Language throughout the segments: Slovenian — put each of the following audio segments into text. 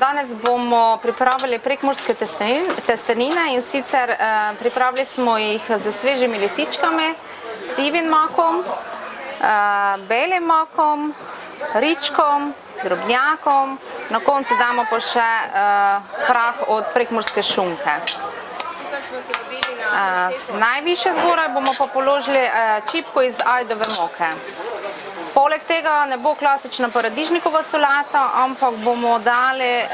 Danes bomo pripravili prekmurske testenine in sicer pripravili smo jih z svežimi lisičkami, sivim makom, belim makom, ričkom, drobnjakom, na koncu damo pa še prah od prekmurske šunke. Najviše zgoraj bomo pa položili čipko iz ajdove moke. Poleg tega ne bo klasična paradižnikova solata, ampak bomo dali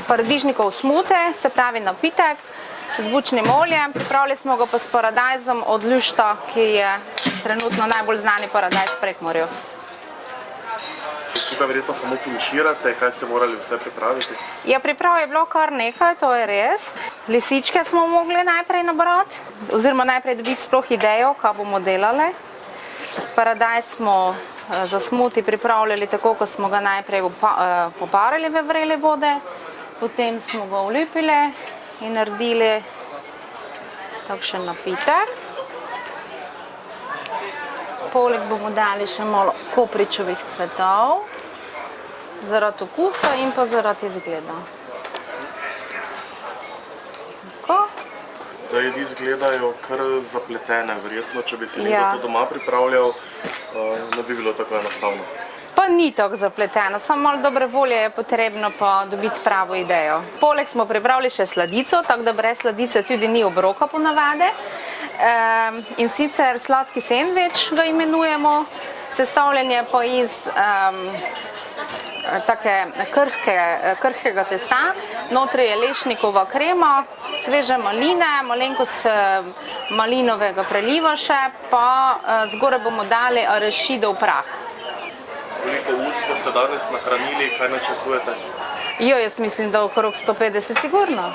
paradižnikov smute, se pravi napitek, z bučnim oljem. Pripravili smo ga pa s paradajzom od Lušta, ki je trenutno najbolj znani paradajz v Prekmurju. Tukaj verjetno samo finiširate, kaj ste morali vse pripraviti? Ja, priprav je bilo kar nekaj, to je res. Lisičke smo mogli najprej nabrati, oziroma najprej dobiti sploh idejo, kaj bomo delali. Paradajz smo za smuti pripravljali tako, ko smo ga najprej poparili v vreli vode, potem smo ga olupili in naredili takšen napitek. Poleg bomo dali še malo kopričevih cvetov, zaradi okusa in pa zaradi izgleda. Tako. Da jedi izgledajo kar zapletene, verjetno, če bi si nekdo to doma pripravljal, ne bi bilo tako enostavno. Pa ni tako zapleteno, samo malo dobre volje je potrebno pa dobiti pravo idejo. Poleg smo pripravili še sladico, tako da brez sladice tudi ni obroka ponavadi. In sicer sladki sendvič ga imenujemo, sestavljen je pa iz krhkega testa, notri je lešnikova krema, sveže maline, malenkost malinovega preliva še, pa zgoraj bomo dali arašidov prah. Koliko ust boste danes nahranili, kaj načrtujete? Jaz mislim, da okrog 150 sigurno.